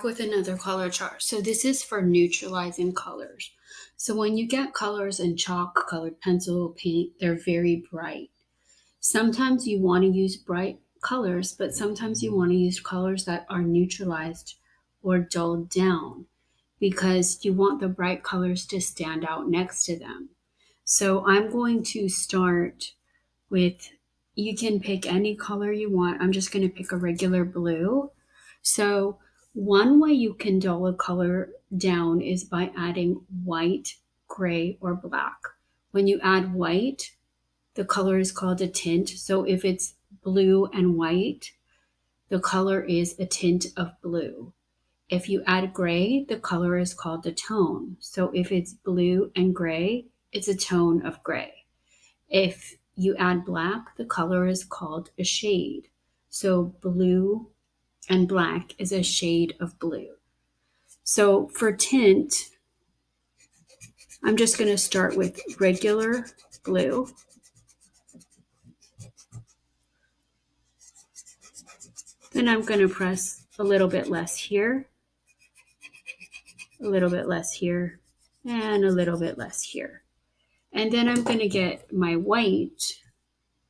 with another color chart. So this is for neutralizing colors. So when you get colors in chalk, colored pencil, paint, they're very bright. Sometimes you want to use bright colors, but sometimes you want to use colors that are neutralized or dulled down because you want the bright colors to stand out next to them. So I'm going to start with, you can pick any color you want. I'm just going to pick a regular blue. So one way you can dull a color down is by adding white, gray, or black. When you add white, the color is called a tint. So if it's blue and white, the color is a tint of blue. If you add gray, the color is called a tone. So if it's blue and gray, it's a tone of gray. If you add black, the color is called a shade. So blue and black is a shade of blue. So for tint, I'm just going to start with regular blue. Then I'm going to press a little bit less here, a little bit less here, and a little bit less here. And then I'm going to get my white,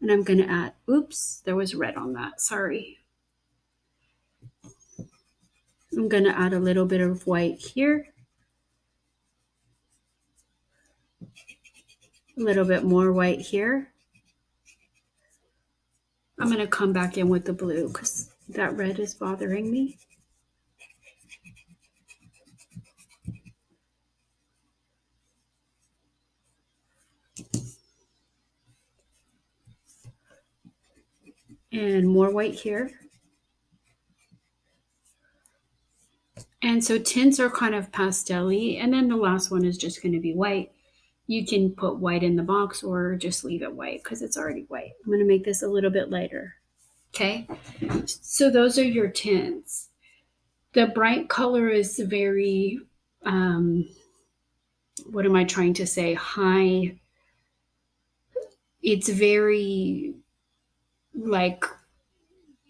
and I'm going to add, oops, there was red on that, sorry. I'm going to add a little bit of white here, a little bit more white here. I'm going to come back in with the blue because that red is bothering me. And more white here. And so tints are kind of pastel-y, and then the last one is just going to be white. You can put white in the box or just leave it white because it's already white. I'm going to make this a little bit lighter. Okay, so those are your tints. The bright color is very, what am I trying to say? High. It's very, like,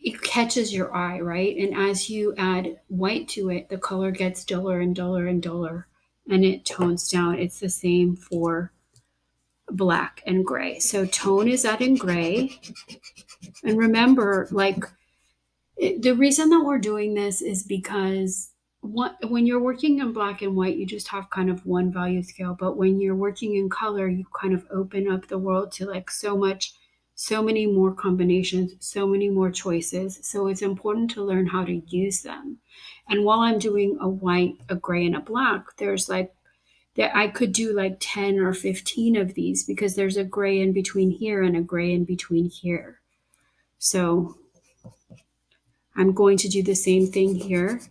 it catches your eye, right? And as you add white to it, the color gets duller and duller and duller, and it tones down. It's the same for black and gray. So tone is adding gray. And remember, like, the reason that we're doing this is because when you're working in black and white, you just have kind of one value scale. But when you're working in color, you kind of open up the world to like so many more combinations, so many more choices. So it's important to learn how to use them. And while I'm doing a white, a gray, and a black, there's like, that I could do like 10 or 15 of these because there's a gray in between here and a gray in between here. So I'm going to do the same thing here,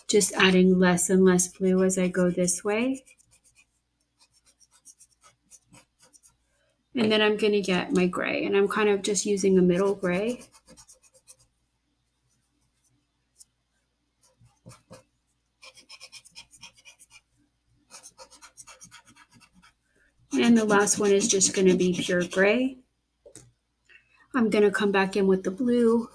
just adding less and less blue as I go this way. And then I'm going to get my gray, and I'm kind of just using a middle gray. And the last one is just going to be pure gray. I'm going to come back in with the blue.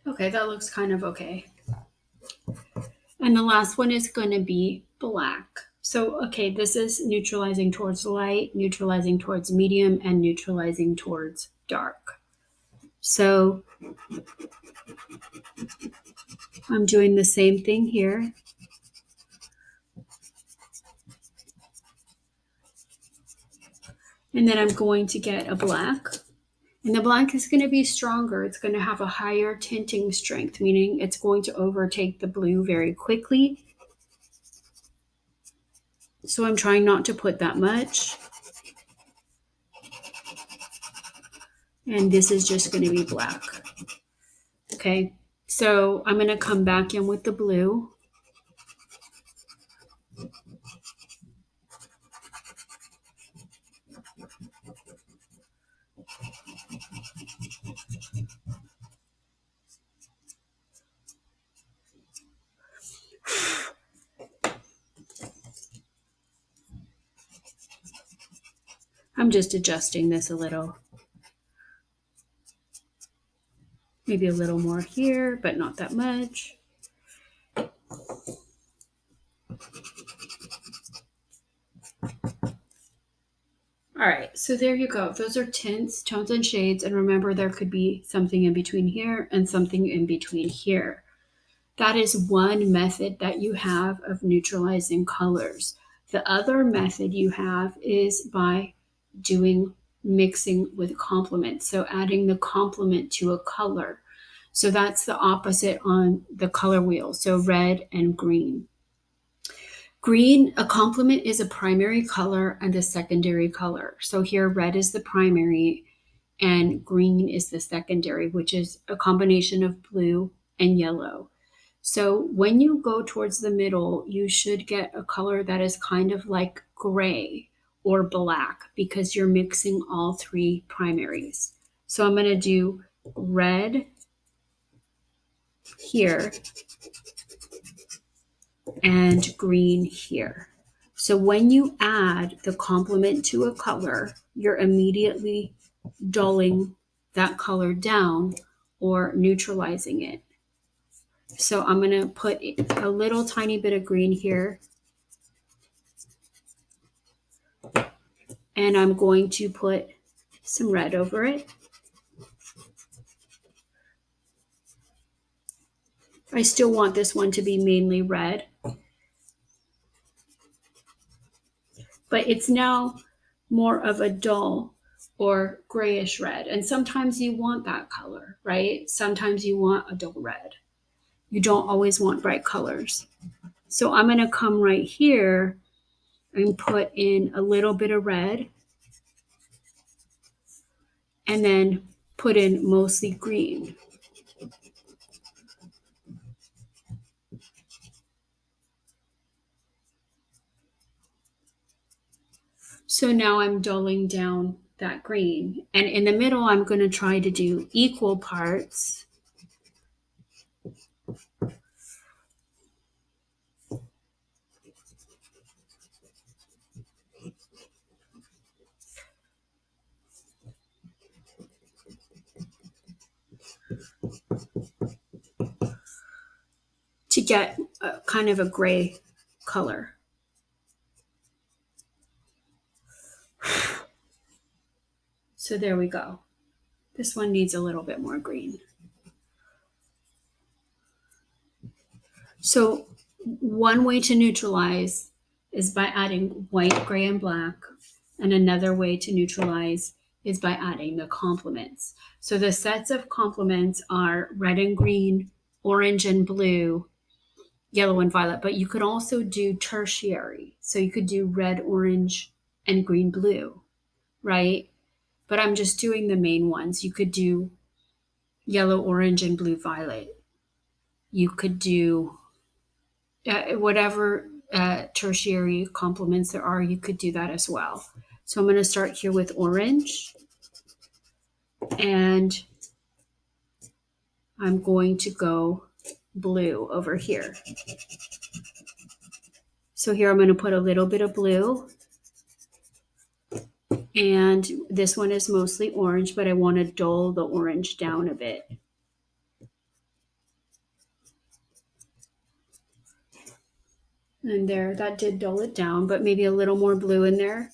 Okay, that looks kind of okay. And the last one is going to be black. So, okay, this is neutralizing towards light, neutralizing towards medium, and neutralizing towards dark. So I'm doing the same thing here. And then I'm going to get a black. And the black is going to be stronger. It's going to have a higher tinting strength, meaning it's going to overtake the blue very quickly. So I'm trying not to put that much. And this is just going to be black. Okay, so I'm going to come back in with the blue. I'm just adjusting this a little. Maybe a little more here, but not that much. All right, so there you go. Those are tints, tones, and shades. And remember, there could be something in between here and something in between here. That is one method that you have of neutralizing colors. The other method you have is by doing mixing with complements. So adding the complement to a color. So that's the opposite on the color wheel. So red and green. Green, a complement is a primary color and a secondary color. So here, red is the primary and green is the secondary, which is a combination of blue and yellow. So when you go towards the middle, you should get a color that is kind of like gray or black because you're mixing all three primaries. So I'm going to do red here and green here. So when you add the complement to a color, you're immediately dulling that color down or neutralizing it. So I'm going to put a little tiny bit of green here. And I'm going to put some red over it. I still want this one to be mainly red. But it's now more of a dull or grayish red. And sometimes you want that color, right? Sometimes you want a dull red. You don't always want bright colors. So I'm going to come right here and put in a little bit of red and then put in mostly green. So now I'm dulling down that green. And in the middle, I'm going to try to do equal parts. To get a, kind of a gray color. So there we go. This one needs a little bit more green. So one way to neutralize is by adding white, gray, and black. And another way to neutralize is by adding the complements. So the sets of complements are red and green, orange and blue, yellow and violet, but you could also do tertiary. So you could do red, orange, and green, blue, right? But I'm just doing the main ones. You could do yellow, orange, and blue, violet. You could do whatever tertiary complements there are, you could do that as well. So I'm going to start here with orange. And I'm going to go blue over here. So here I'm going to put a little bit of blue. And this one is mostly orange, but I want to dull the orange down a bit. And there, that did dull it down, but maybe a little more blue in there.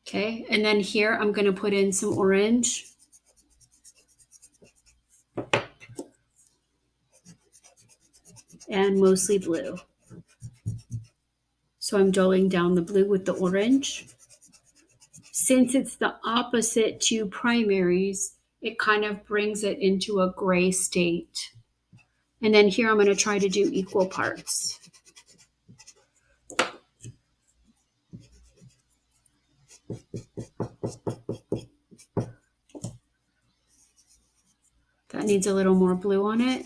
Okay, and then here I'm going to put in some orange. And mostly blue. So I'm dulling down the blue with the orange. Since it's the opposite to primaries, it kind of brings it into a gray state. And then here I'm going to try to do equal parts. That needs a little more blue on it.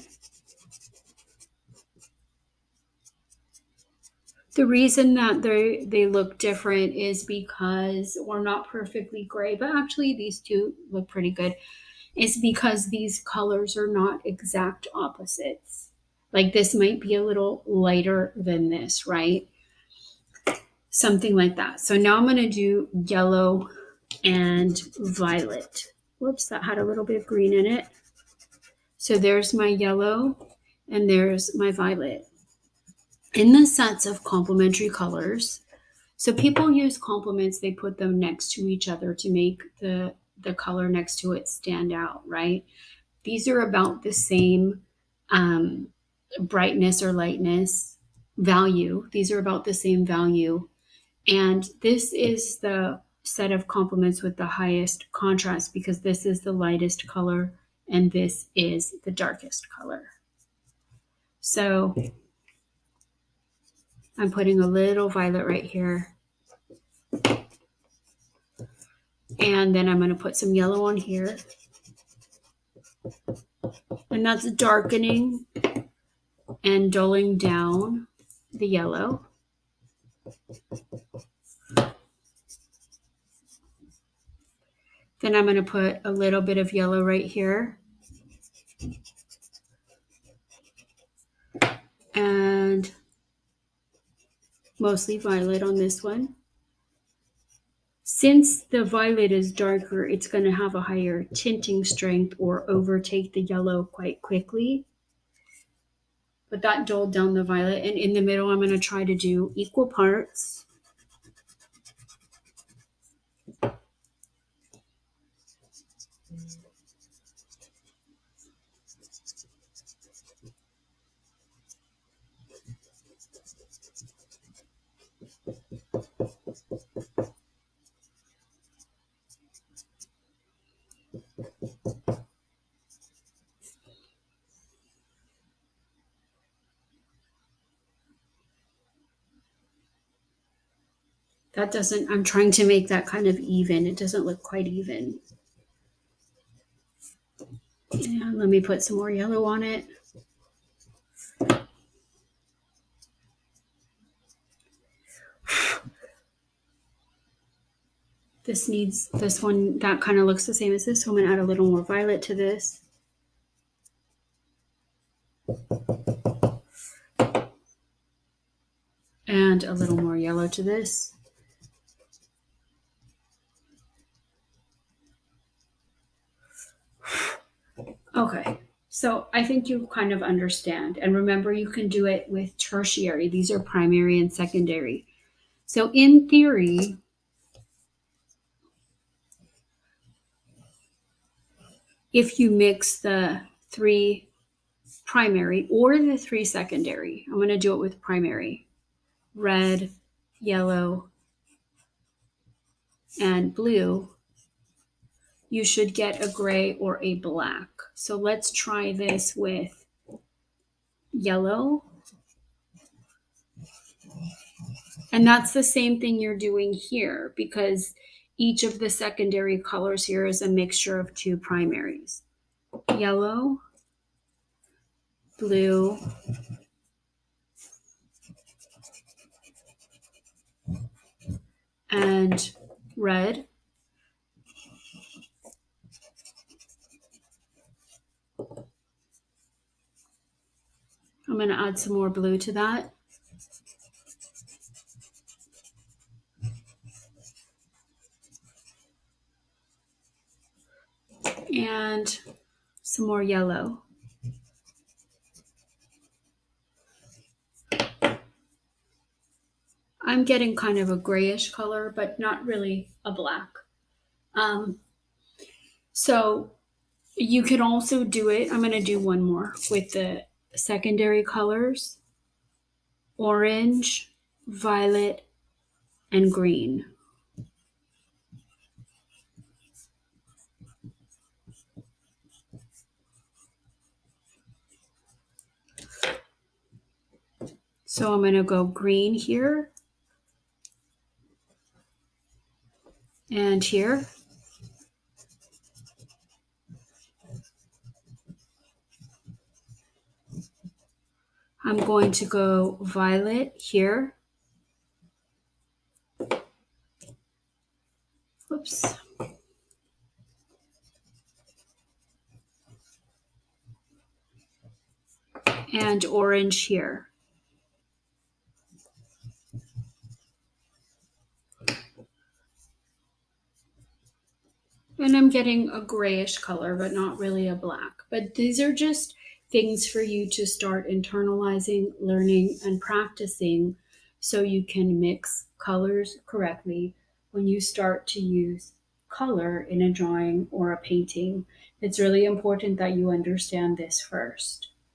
The reason that they look different is because we're not perfectly gray, but actually these two look pretty good, is because these colors are not exact opposites. Like this might be a little lighter than this, right? Something like that. So now I'm going to do yellow and violet. Whoops, that had a little bit of green in it. So there's my yellow and there's my violet. In the sets of complementary colors, so people use complements, they put them next to each other to make the color next to it stand out, right? These are about the same um, brightness or lightness value. These are about the same value. And this is the set of complements with the highest contrast because this is the lightest color and this is the darkest color. So I'm putting a little violet right here. And then I'm going to put some yellow on here. And that's darkening and dulling down the yellow. Then I'm going to put a little bit of yellow right here. And mostly violet on this one. Since the violet is darker, it's going to have a higher tinting strength or overtake the yellow quite quickly. But that dulled down the violet. And in the middle, I'm going to try to do equal parts. That doesn't, I'm trying to make that kind of even. It doesn't look quite even. And let me put some more yellow on it. This one, that kind of looks the same as this. So I'm going to add a little more violet to this. And a little more yellow to this. Okay, so I think you kind of understand. And remember, you can do it with tertiary. These are primary and secondary. So in theory, if you mix the 3 primary or the 3 secondary, I'm going to do it with primary, red, yellow, and blue, you should get a gray or a black. So let's try this with yellow. And that's the same thing you're doing here because each of the secondary colors here is a mixture of 2 primaries. Yellow, blue, and red. I'm going to add some more blue to that. And some more yellow. I'm getting kind of a grayish color, but not really a black. So you could also do it. I'm going to do one more with the secondary colors, orange, violet, and green. So I'm going to go green here and here. I'm going to go violet here. Whoops. and orange here. And I'm getting a grayish color, but not really a black. But these are just things for you to start internalizing, learning, and practicing so you can mix colors correctly when you start to use color in a drawing or a painting. It's really important that you understand this first.